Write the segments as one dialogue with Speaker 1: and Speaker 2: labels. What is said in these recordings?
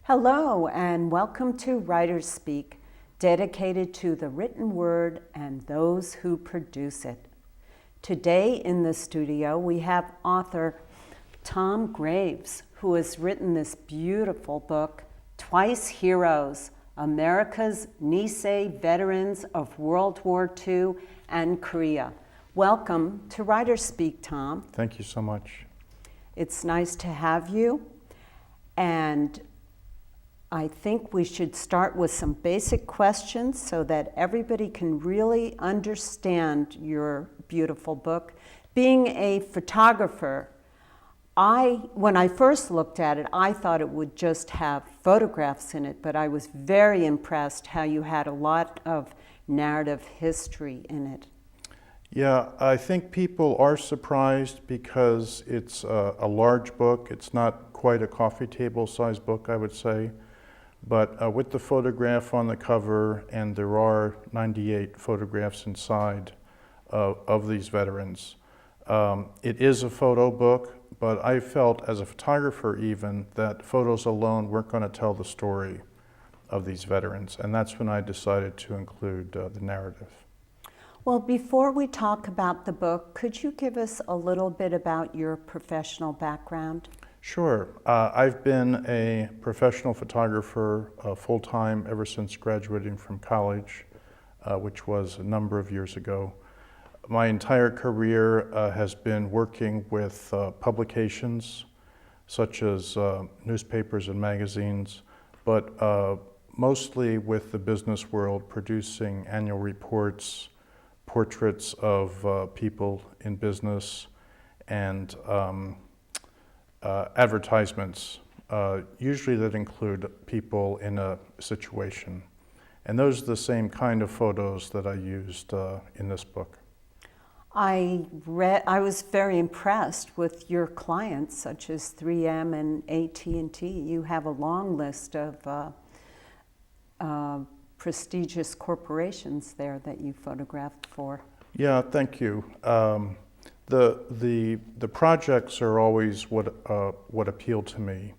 Speaker 1: Hello and welcome to WriterSpeak, dedicated to the written word and those who produce it. Today in the studio we have author Tom Graves, who has written this beautiful book, Twice Heroes, America's Nisei Veterans of World War II and Korea. Welcome to WriterSpeak, Tom.
Speaker 2: Thank you so much.
Speaker 1: It's nice to have you, and I think we should start with some basic questions so that everybody can really understand your beautiful book. Being a photographer, when I first looked at it, I thought it would just have photographs in it, but I was very impressed how you had a lot of narrative history in it.
Speaker 2: Yeah, I think people are surprised because it's a large book. It's not quite a coffee table size book, I would say. But with the photograph on the cover, and there are 98 photographs inside of these veterans, it is a photo book, but I felt as a photographer even that photos alone weren't going to tell the story of these veterans. And that's when I decided to include the narrative.
Speaker 1: Well, before we talk about the book, could you give us a little bit about your professional background?
Speaker 2: Sure. I've been a professional photographer full-time ever since graduating from college, which was a number of years ago. My entire career has been working with publications such as newspapers and magazines, but mostly with the business world, producing annual reports, portraits of people in business, and advertisements, usually that include people in a situation. And those are the same kind of photos that I used in this book.
Speaker 1: I was very impressed with your clients, such as 3M and AT&T. You have a long list of prestigious corporations there that you photographed for.
Speaker 2: Yeah, thank you. The projects are always what appeal to me.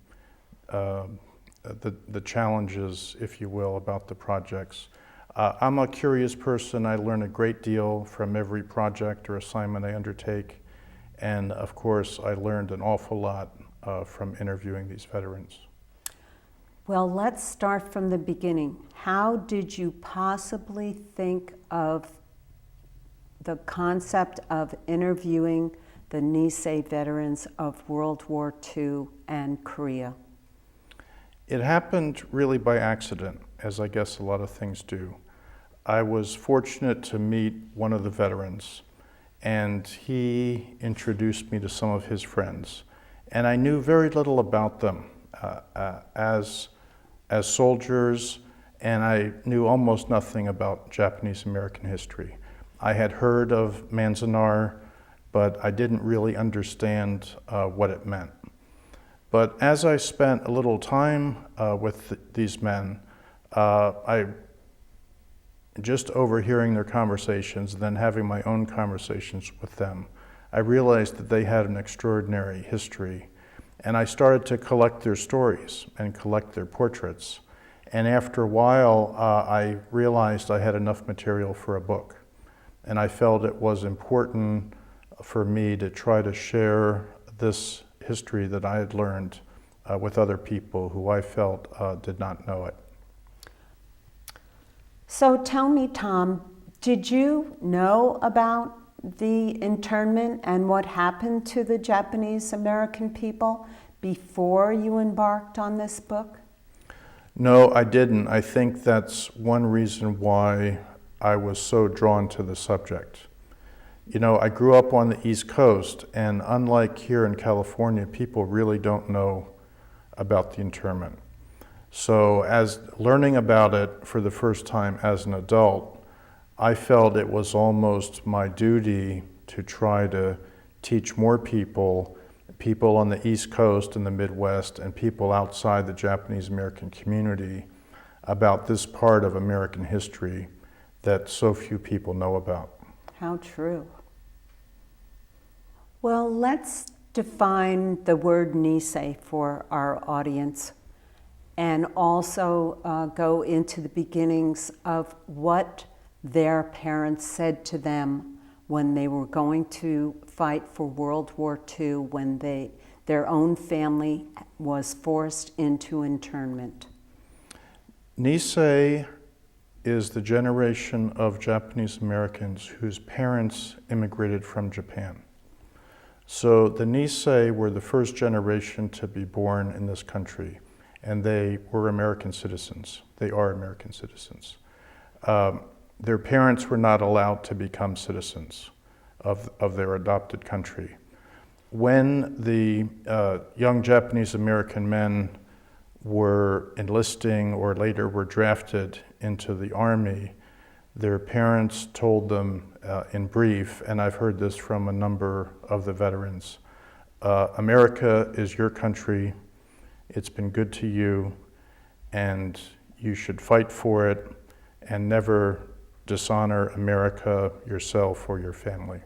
Speaker 2: The challenges, if you will, about the projects. I'm a curious person. I learn a great deal from every project or assignment I undertake, and of course I learned an awful lot from interviewing these veterans.
Speaker 1: Well, let's start from the beginning. How did you possibly think of the concept of interviewing the Nisei veterans of World War II and Korea?
Speaker 2: It happened really by accident, as I guess a lot of things do. I was fortunate to meet one of the veterans, and he introduced me to some of his friends. And I knew very little about them as soldiers, and I knew almost nothing about Japanese American history. I had heard of Manzanar, but I didn't really understand what it meant. But as I spent a little time with these men, I just overhearing their conversations, then having my own conversations with them, I realized that they had an extraordinary history. And I started to collect their stories and collect their portraits. And after a while, I realized I had enough material for a book. And I felt it was important for me to try to share this history that I had learned with other people who I felt did not know it.
Speaker 1: So tell me, Tom, did you know about the internment and what happened to the Japanese American people before you embarked on this book?
Speaker 2: No, I didn't. I think that's one reason why I was so drawn to the subject. You know, I grew up on the East Coast, and unlike here in California, people really don't know about the internment. So as learning about it for the first time as an adult, I felt it was almost my duty to try to teach more people on the East Coast and the Midwest and people outside the Japanese American community about this part of American history that so few people know about.
Speaker 1: How true. Well, let's define the word Nisei for our audience. and also go into the beginnings of what their parents said to them when they were going to fight for World War II, when their own family was forced into internment.
Speaker 2: Nisei is the generation of Japanese Americans whose parents immigrated from Japan. So the Nisei were the first generation to be born in this country, and they were American citizens. They are American citizens. Their parents were not allowed to become citizens of their adopted country. When the young Japanese American men were enlisting or later were drafted into the Army, their parents told them in brief, and I've heard this from a number of the veterans, America is your country, it's been good to you, and you should fight for it and never dishonor America, yourself, or your family.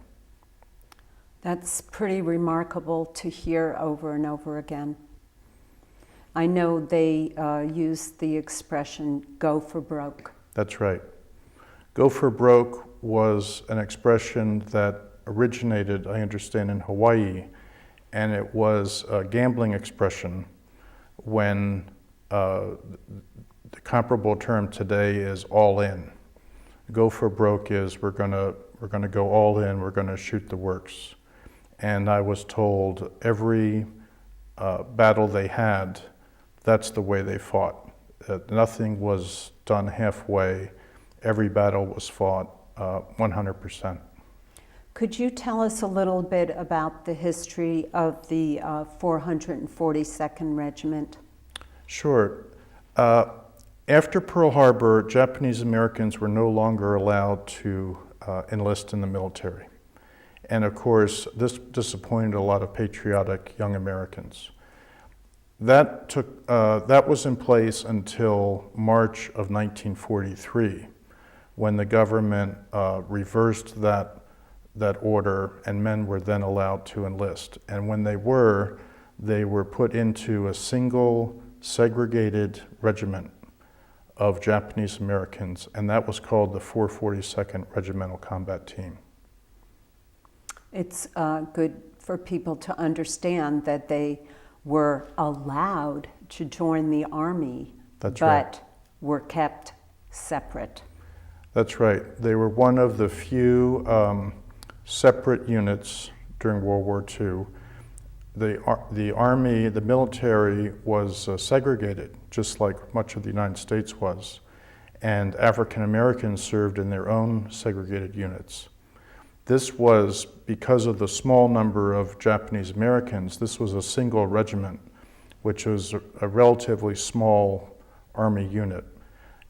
Speaker 1: That's pretty remarkable to hear over and over again. I know they use the expression, go for broke.
Speaker 2: That's right. Go for broke was an expression that originated, I understand, in Hawaii, and it was a gambling expression when the comparable term today is all in. Go for broke is we're gonna go all in, we're gonna shoot the works. And I was told every battle they had, that's the way they fought. Nothing was done halfway. Every battle was fought 100%.
Speaker 1: Could you tell us a little bit about the history of the 442nd Regiment?
Speaker 2: Sure. After Pearl Harbor, Japanese Americans were no longer allowed to enlist in the military. And of course, this disappointed a lot of patriotic young Americans. That was in place until March of 1943, when the government reversed that order, and men were then allowed to enlist. And when they were put into a single segregated regiment of Japanese Americans, and that was called the 442nd Regimental Combat Team.
Speaker 1: It's good for people to understand that they were allowed to join the Army,
Speaker 2: That's
Speaker 1: but
Speaker 2: right.
Speaker 1: were kept separate.
Speaker 2: That's right. They were one of the few separate units during World War II. The Army, the military was segregated, just like much of the United States was, and African Americans served in their own segregated units. This was, because of the small number of Japanese Americans, this was a single regiment, which was a relatively small Army unit.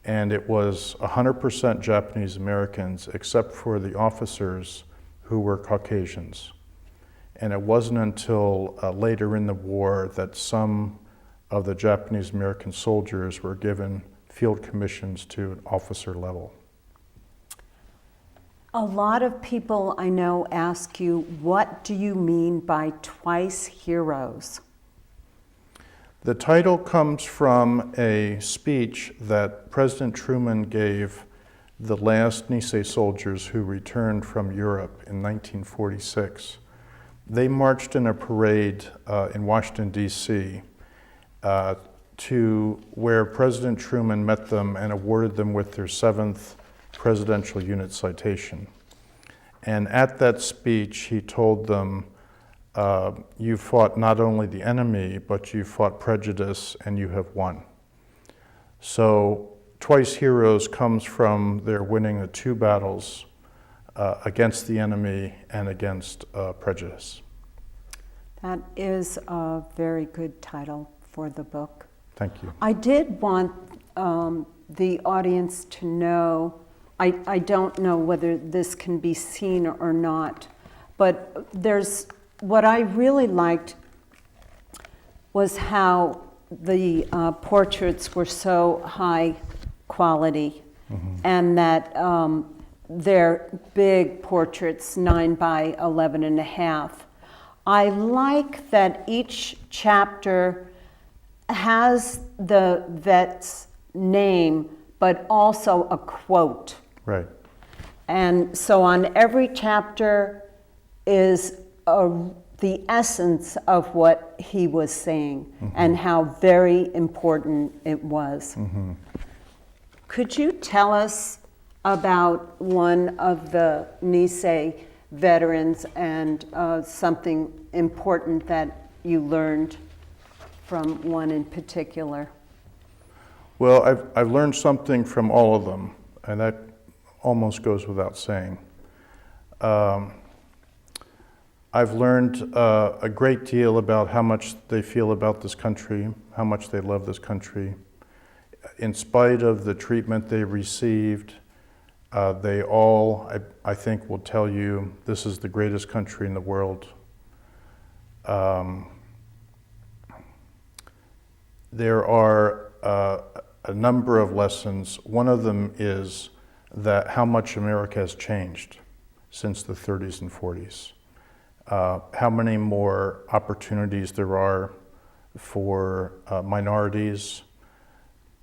Speaker 2: And it was 100% Japanese Americans, except for the officers who were Caucasians. And it wasn't until later in the war that some of the Japanese American soldiers were given field commissions to an officer level.
Speaker 1: A lot of people I know ask you, what do you mean by twice heroes?
Speaker 2: The title comes from a speech that President Truman gave the last Nisei soldiers who returned from Europe in 1946. They marched in a parade in Washington, D.C. To where President Truman met them and awarded them with their 7th Presidential Unit Citation. And at that speech, he told them, you fought not only the enemy, but you fought prejudice, and you have won. So twice heroes comes from their winning the 2 battles against the enemy and against prejudice.
Speaker 1: That is a very good title for the book.
Speaker 2: Thank you.
Speaker 1: I did want the audience to know, I don't know whether this can be seen or not, but what I really liked was how the portraits were so high quality, and that they're big portraits, 9 by 11.5. I like that each chapter has the vet's name, but also a quote.
Speaker 2: Right.
Speaker 1: And so on every chapter is the essence of what he was saying and how very important it was. Could you tell us about one of the Nisei veterans and something important that you learned from one in particular?
Speaker 2: Well, I've learned something from all of them, and that almost goes without saying. I've learned a great deal about how much they feel about this country, how much they love this country. In spite of the treatment they received, they all, I think, will tell you this is the greatest country in the world. There are a number of lessons. One of them is that how much America has changed since the 30s and 40s. How many more opportunities there are for minorities,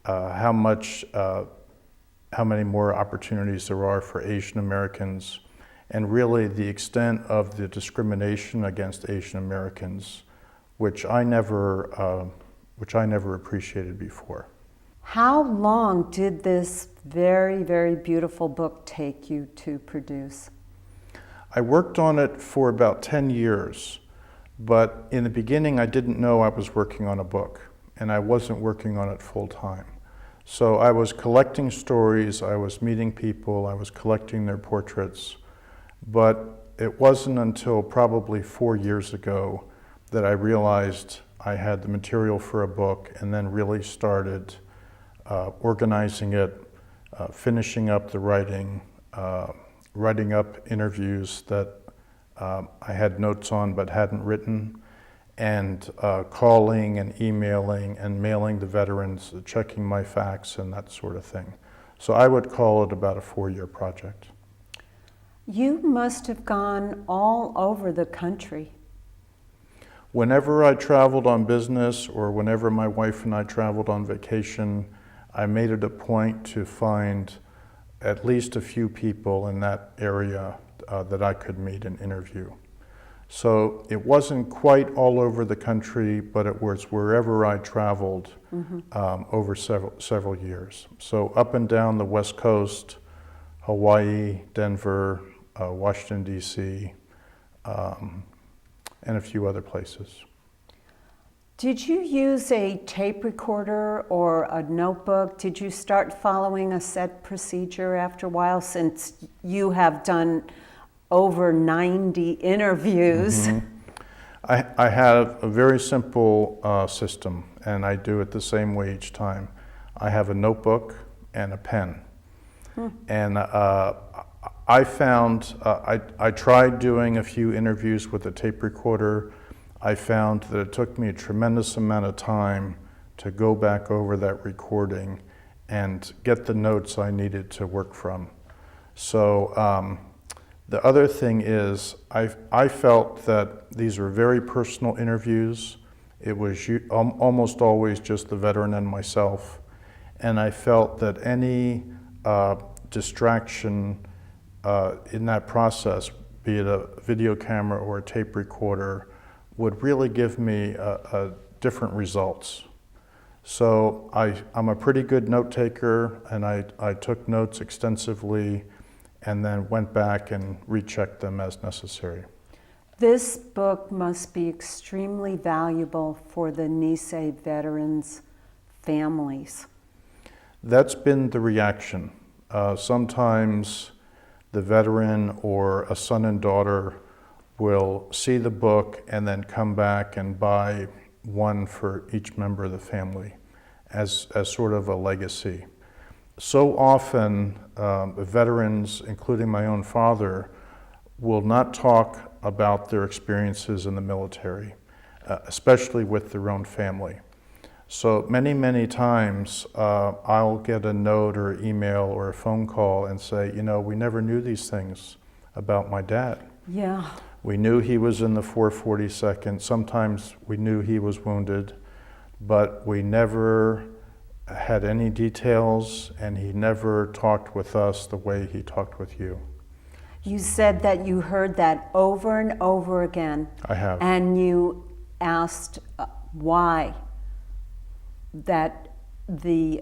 Speaker 2: how many more opportunities there are for Asian Americans, and really the extent of the discrimination against Asian Americans, which I never appreciated before.
Speaker 1: How long did this very, very beautiful book take you to produce?
Speaker 2: I worked on it for about 10 years, but in the beginning I didn't know I was working on a book, and I wasn't working on it full time. So I was collecting stories, I was meeting people, I was collecting their portraits, but it wasn't until probably 4 years ago that I realized I had the material for a book, and then really started organizing it, finishing up the writing, writing up interviews that I had notes on but hadn't written, and calling and emailing and mailing the veterans, checking my facts and that sort of thing. So I would call it about a 4-year project.
Speaker 1: You must have gone all over the country.
Speaker 2: Whenever I traveled on business, or whenever my wife and I traveled on vacation, I made it a point to find at least a few people in that area that I could meet and interview. So it wasn't quite all over the country, but it was wherever I traveled over several years. So up and down the West Coast, Hawaii, Denver, Washington, D.C., and a few other places.
Speaker 1: Did you use a tape recorder or a notebook? Did you start following a set procedure after a while, since you have done over 90 interviews?
Speaker 2: I have a very simple system, and I do it the same way each time. I have a notebook and a pen. And I found, I tried doing a few interviews with a tape recorder. I found that it took me a tremendous amount of time to go back over that recording and get the notes I needed to work from. So the other thing is, I felt that these were very personal interviews. It was almost always just the veteran and myself. And I felt that any distraction in that process, be it a video camera or a tape recorder, would really give me different results. So I'm a pretty good note taker, and I took notes extensively and then went back and rechecked them as necessary.
Speaker 1: This book must be extremely valuable for the Nisei veterans' families.
Speaker 2: That's been the reaction. Sometimes the veteran or a son and daughter will see the book and then come back and buy one for each member of the family as sort of a legacy. So often, veterans, including my own father, will not talk about their experiences in the military, especially with their own family. So many times, I'll get a note or email or a phone call and say, you know, we never knew these things about my dad.
Speaker 1: Yeah.
Speaker 2: We knew he was in the 442nd. Sometimes we knew he was wounded, but we never had any details, and he never talked with us the way he talked with you.
Speaker 1: You said that you heard that over and over again.
Speaker 2: I have.
Speaker 1: And you asked why that the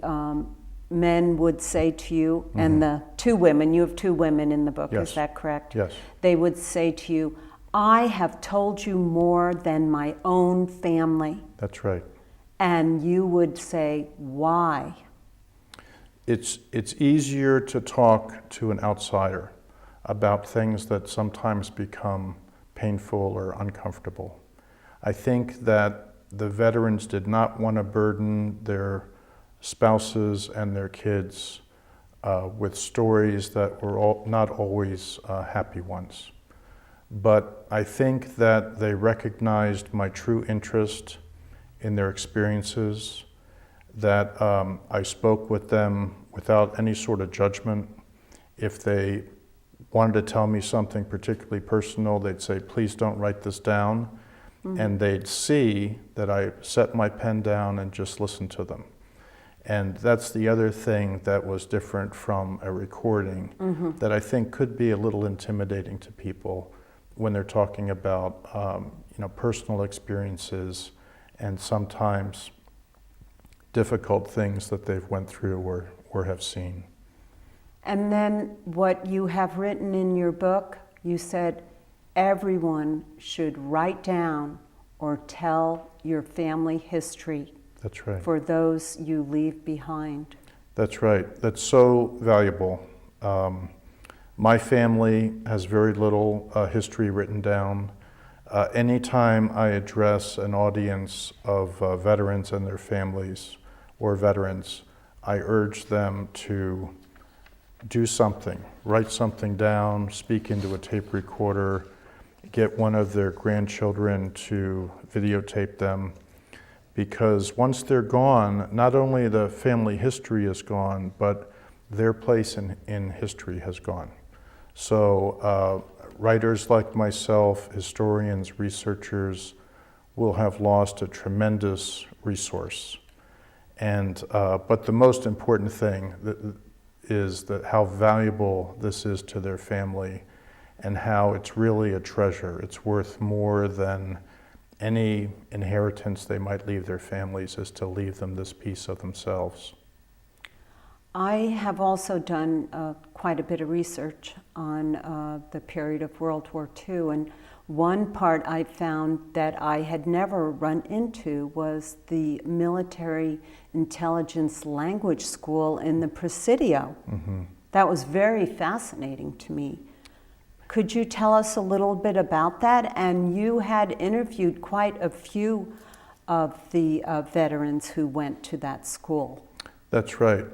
Speaker 1: men would say to you, and the two women, you have two women in the book,
Speaker 2: Yes.
Speaker 1: is that correct?
Speaker 2: Yes.
Speaker 1: They would say to you, I have told you more than my own family.
Speaker 2: That's right.
Speaker 1: And you would say, why?
Speaker 2: It's easier to talk to an outsider about things that sometimes become painful or uncomfortable. I think that the veterans did not want to burden their spouses and their kids with stories that were not always happy ones. But I think that they recognized my true interest in their experiences, that I spoke with them without any sort of judgment. If they wanted to tell me something particularly personal, they'd say, please don't write this down. And they'd see that I set my pen down and just listened to them. And that's the other thing that was different from a recording that I think could be a little intimidating to people when they're talking about personal experiences and sometimes difficult things that they've went through or have seen.
Speaker 1: And then what you have written in your book, you said everyone should write down or tell your family history.
Speaker 2: That's right.
Speaker 1: For those you leave behind.
Speaker 2: That's right. That's so valuable. My family has very little history written down. Anytime I address an audience of veterans and their families or veterans, I urge them to do something, write something down, speak into a tape recorder, get one of their grandchildren to videotape them, because once they're gone, not only the family history is gone, but their place in history has gone. So writers like myself, historians, researchers, will have lost a tremendous resource. And but the most important thing is that how valuable this is to their family, and how it's really a treasure. It's worth more than any inheritance they might leave their families, is to leave them this piece of themselves.
Speaker 1: I have also done quite a bit of research on the period of World War II, and one part I found that I had never run into was the Military Intelligence Language School in the Presidio. That was very fascinating to me. Could you tell us a little bit about that? And you had interviewed quite a few of the veterans who went to that school.
Speaker 2: That's right.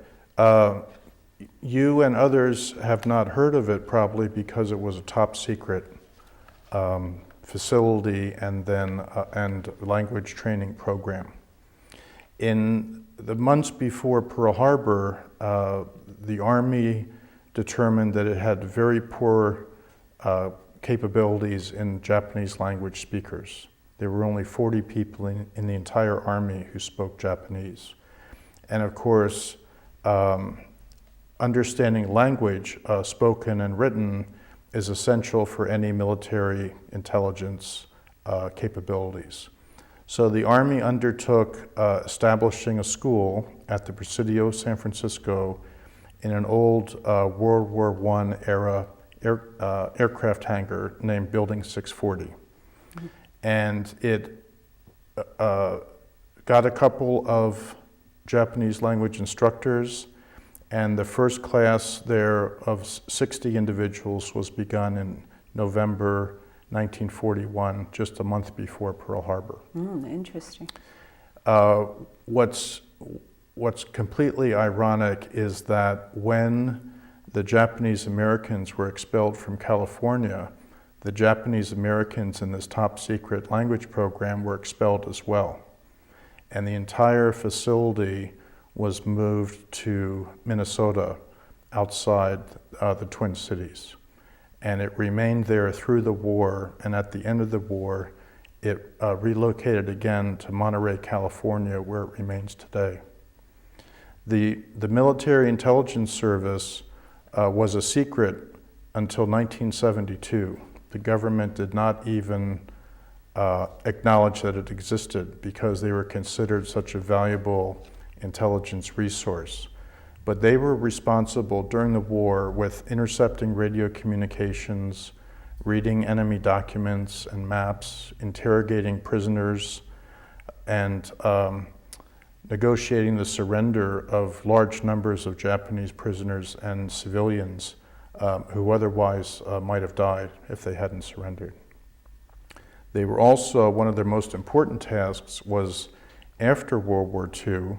Speaker 2: You and others have not heard of it probably because it was a top secret facility and language training program. In the months before Pearl Harbor, the Army determined that it had very poor capabilities in Japanese language speakers. There were only 40 people in the entire Army who spoke Japanese. And of course, understanding language, spoken and written, is essential for any military intelligence capabilities. So the Army undertook establishing a school at the Presidio, San Francisco, in an old World War I era aircraft hangar named Building 640. And it got a couple of Japanese language instructors, and the first class there of 60 individuals was begun in November 1941, just a month before Pearl Harbor.
Speaker 1: Interesting.
Speaker 2: What's completely ironic is that when the Japanese Americans were expelled from California, the Japanese Americans in this top secret language program were expelled as well. And the entire facility was moved to Minnesota, outside the Twin Cities. And it remained there through the war, and at the end of the war, it relocated again to Monterey, California, where it remains today. The Military Intelligence Service was a secret until 1972. The government did not even acknowledge that it existed because they were considered such a valuable intelligence resource. But they were responsible during the war with intercepting radio communications, reading enemy documents and maps, interrogating prisoners, and negotiating the surrender of large numbers of Japanese prisoners and civilians who otherwise might have died if they hadn't surrendered. They were also, one of their most important tasks was after World War II,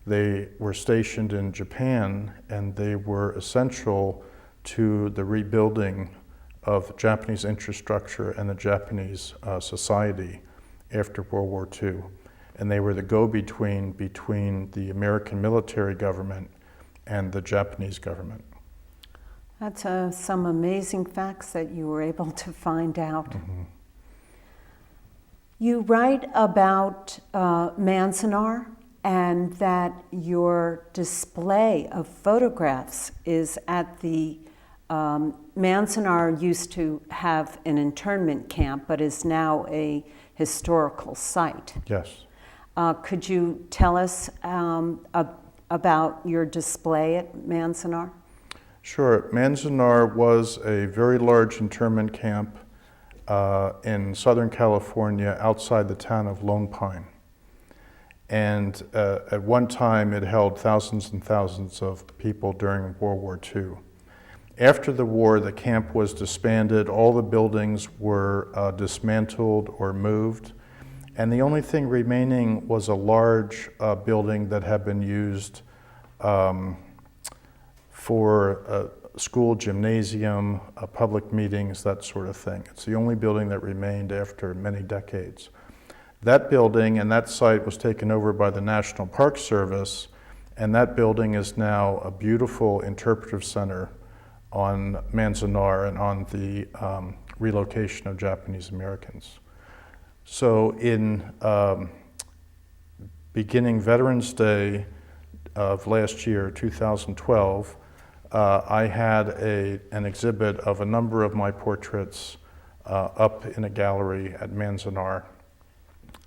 Speaker 2: they were stationed in Japan, and they were essential to the rebuilding of Japanese infrastructure and the Japanese society after World War II. And they were the go-between between the American military government and the Japanese government.
Speaker 1: That's some amazing facts that you were able to find out.
Speaker 2: Mm-hmm.
Speaker 1: You write about Manzanar, and that your display of photographs is at the Manzanar used to have an internment camp, but is now a historical site.
Speaker 2: Yes.
Speaker 1: Could you tell us about your display at Manzanar?
Speaker 2: Sure. Manzanar was a very large internment camp in Southern California outside the town of Lone Pine. And at one time it held thousands and thousands of people during World War II. After the war, the camp was disbanded, all the buildings were dismantled or moved, and the only thing remaining was a large building that had been used for a school gymnasium, public meetings, that sort of thing. It's the only building that remained after many decades. That building and that site was taken over by the National Park Service, and that building is now a beautiful interpretive center on Manzanar and on the relocation of Japanese Americans. So in beginning Veterans Day of last year, 2012, I had an exhibit of a number of my portraits up in a gallery at Manzanar.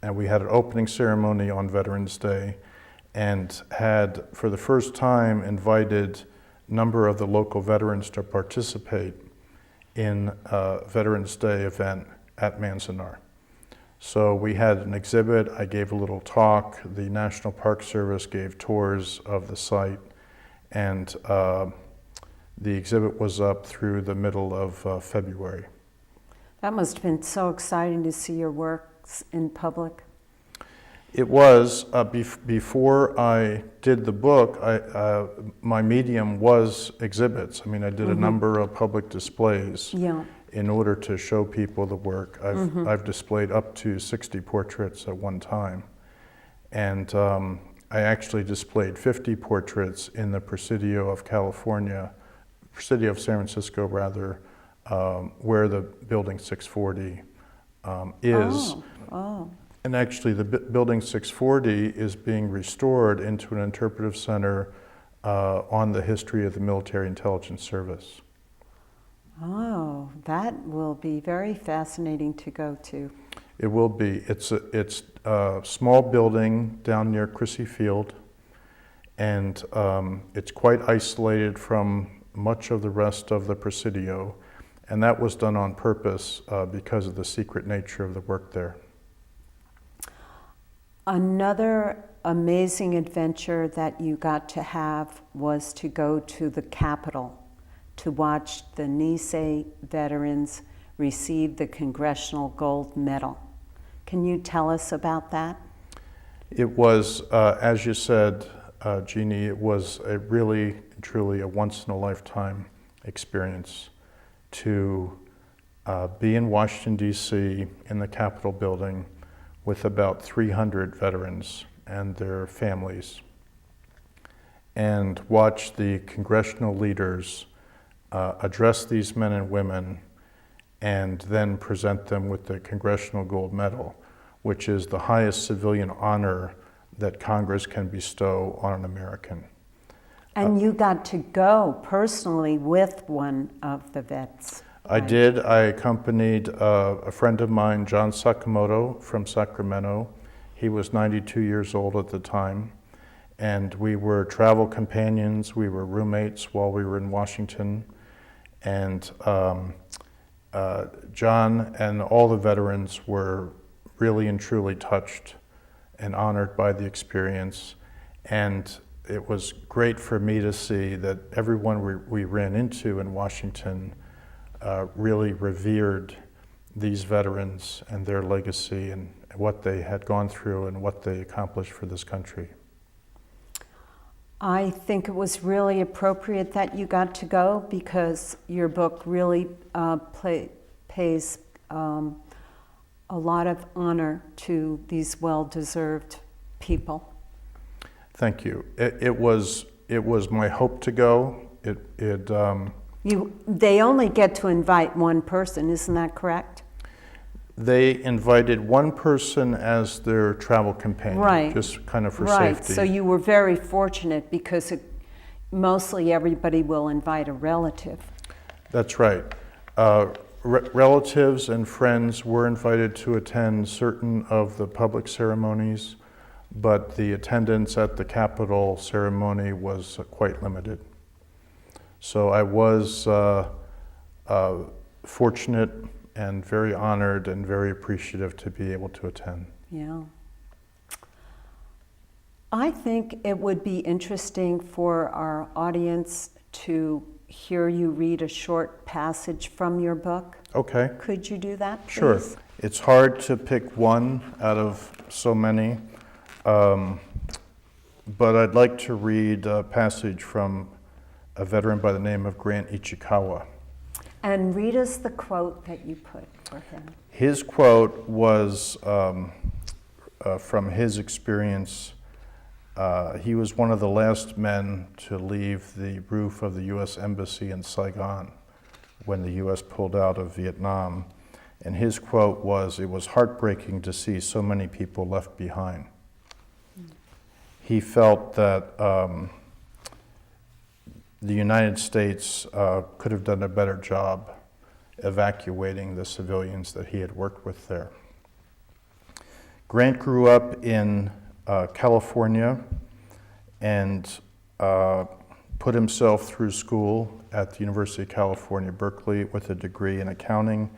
Speaker 2: And we had an opening ceremony on Veterans Day and had, for the first time, invited a number of the local veterans to participate in a Veterans Day event at Manzanar. So we had an exhibit, I gave a little talk, the National Park Service gave tours of the site, and the exhibit was up through the middle of February.
Speaker 1: That must have been so exciting to see your works in public.
Speaker 2: It was. Before I did the book, my medium was exhibits. I mean, I did a number of public displays in order to show people the work. I've displayed up to 60 portraits at one time. And I actually displayed 50 portraits in the Presidio of California, Presidio of San Francisco rather, where the Building 640 is.
Speaker 1: Oh.
Speaker 2: And actually the Building 640 is being restored into an interpretive center on the history of the Military Intelligence Service.
Speaker 1: Oh, that will be very fascinating to go to.
Speaker 2: It will be. It's a small building down near Crissy Field, and it's quite isolated from much of the rest of the Presidio, and that was done on purpose because of the secret nature of the work there.
Speaker 1: Another amazing adventure that you got to have was to go to the Capitol to watch the Nisei veterans receive the Congressional Gold Medal. Can you tell us about that?
Speaker 2: It was, as you said, Jeanne, it was a really, truly a once-in-a-lifetime experience to be in Washington, D.C., in the Capitol building with about 300 veterans and their families, and watch the congressional leaders address these men and women and then present them with the Congressional Gold Medal, which is the highest civilian honor that Congress can bestow on an American.
Speaker 1: And you got to go personally with one of the vets.
Speaker 2: I did. I accompanied a friend of mine, John Sakamoto from Sacramento. He was 92 years old at the time. And we were travel companions. We were roommates while we were in Washington. And John and all the veterans were really and truly touched and honored by the experience. And it was great for me to see that everyone we ran into in Washington really revered these veterans and their legacy and what they had gone through and what they accomplished for this country.
Speaker 1: I think it was really appropriate that you got to go because your book really pays a lot of honor to these well-deserved people.
Speaker 2: Thank you. It was my hope to go.
Speaker 1: They only get to invite one person, isn't that correct?
Speaker 2: They invited one person as their travel companion,
Speaker 1: right.
Speaker 2: Just kind of for
Speaker 1: right.
Speaker 2: safety.
Speaker 1: So you were very fortunate because mostly everybody will invite a relative.
Speaker 2: That's right. Relatives and friends were invited to attend certain of the public ceremonies, but the attendance at the Capitol ceremony was quite limited. So I was fortunate and very honored and very appreciative to be able to attend.
Speaker 1: Yeah. I think it would be interesting for our audience to hear you read a short passage from your book.
Speaker 2: Okay.
Speaker 1: Could you do that, please?
Speaker 2: Sure. It's hard to pick one out of so many, but I'd like to read a passage from a veteran by the name of Grant Ichikawa.
Speaker 1: And read us the quote that you put for him.
Speaker 2: His quote was from his experience. He was one of the last men to leave the roof of the U.S. Embassy in Saigon when the U.S. pulled out of Vietnam. And his quote was, "It was heartbreaking to see so many people left behind." He felt that the United States could have done a better job evacuating the civilians that he had worked with there. Grant grew up in California and put himself through school at the University of California, Berkeley, with a degree in accounting.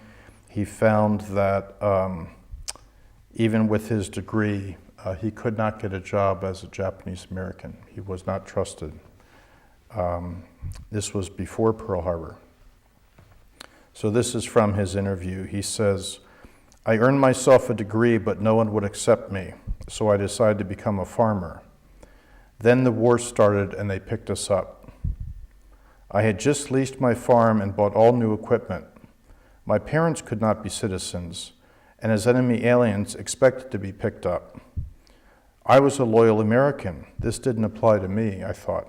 Speaker 2: He found that even with his degree, he could not get a job as a Japanese American. He was not trusted. This was before Pearl Harbor. So this is from his interview. He says, "I earned myself a degree, but no one would accept me, so I decided to become a farmer. Then the war started and they picked us up. I had just leased my farm and bought all new equipment. My parents could not be citizens, and as enemy aliens expected to be picked up. I was a loyal American. This didn't apply to me, I thought.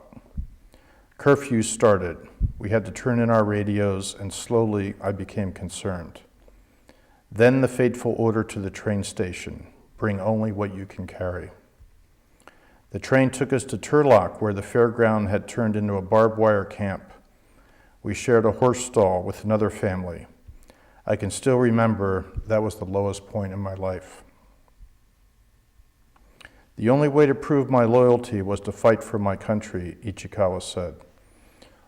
Speaker 2: Curfews started. We had to turn in our radios, and slowly I became concerned. Then the fateful order to the train station, bring only what you can carry. The train took us to Turlock, where the fairground had turned into a barbed wire camp. We shared a horse stall with another family. I can still remember that was the lowest point in my life. The only way to prove my loyalty was to fight for my country," Ichikawa said.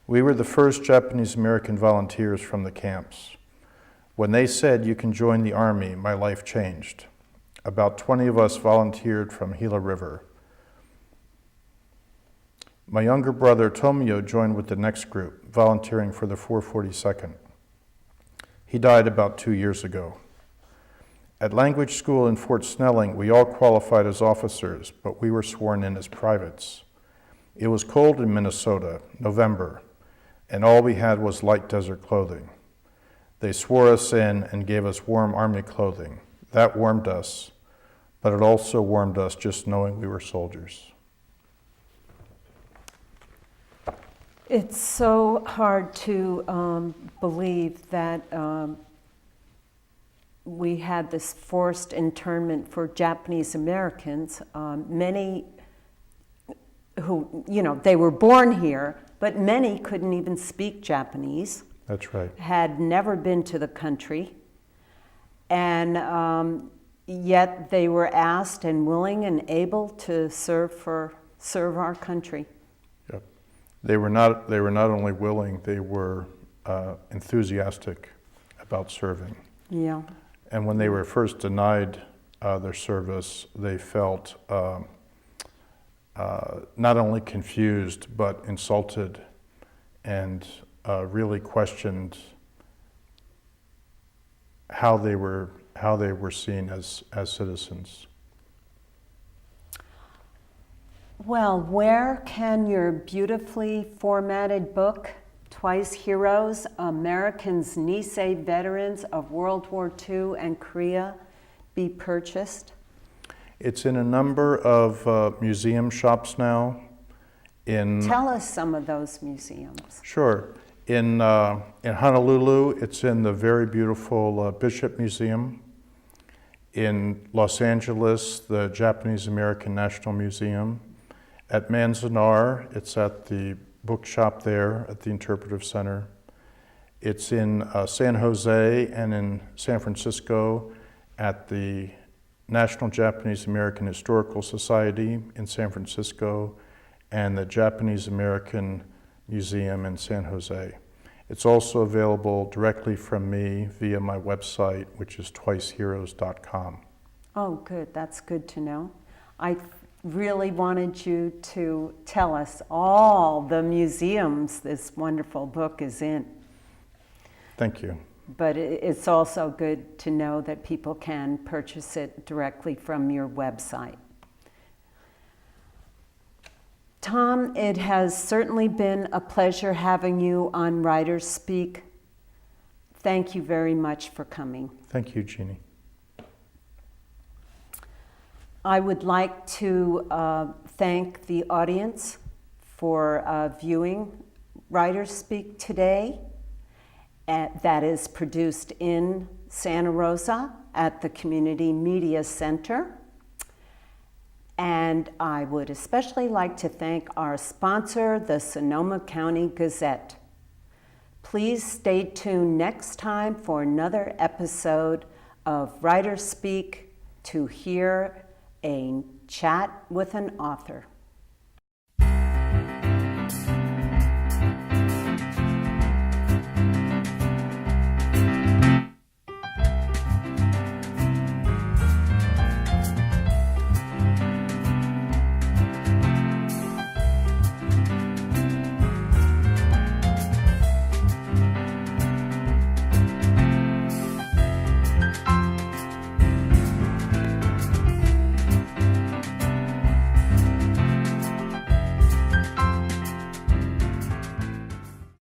Speaker 2: "We were the first Japanese American volunteers from the camps. When they said you can join the army, my life changed. About 20 of us volunteered from Gila River. My younger brother Tomio joined with the next group, volunteering for the 442nd. He died about 2 years ago. At language school in Fort Snelling, we all qualified as officers, but we were sworn in as privates. It was cold in Minnesota, November, and all we had was light desert clothing. They swore us in and gave us warm army clothing. That warmed us, but it also warmed us just knowing we were soldiers."
Speaker 1: It's so hard to believe that we had this forced internment for Japanese Americans. Many who, they were born here, but many couldn't even speak Japanese.
Speaker 2: That's right.
Speaker 1: Had never been to the country. And yet they were asked and willing and able to serve our country.
Speaker 2: Yep. They were not only willing, they were enthusiastic about serving.
Speaker 1: Yeah.
Speaker 2: And when they were first denied their service, they felt not only confused but insulted, and really questioned how they were seen as citizens.
Speaker 1: Well, where can your beautifully formatted book, Twice Heroes, Americans Nisei Veterans of World War II and Korea, be purchased?
Speaker 2: It's in a number of museum shops now.
Speaker 1: Tell us some of those museums.
Speaker 2: Sure. In Honolulu, it's in the very beautiful Bishop Museum. In Los Angeles, the Japanese American National Museum. At Manzanar, it's at the bookshop there at the Interpretive Center. It's in San Jose and in San Francisco at the National Japanese American Historical Society in San Francisco and the Japanese American Museum in San Jose. It's also available directly from me via my website, which is twiceheroes.com.
Speaker 1: Oh, good. That's good to know. I really wanted you to tell us all the museums this wonderful book is in.
Speaker 2: Thank you.
Speaker 1: But it's also good to know that people can purchase it directly from your website. Tom, it has certainly been a pleasure having you on WriterSpeak. Thank you very much for coming.
Speaker 2: Thank you, Jeanne.
Speaker 1: I would like to thank the audience for viewing WriterSpeak today. That is produced in Santa Rosa at the Community Media Center. And I would especially like to thank our sponsor, the Sonoma County Gazette. Please stay tuned next time for another episode of WriterSpeak to hear a chat with an author.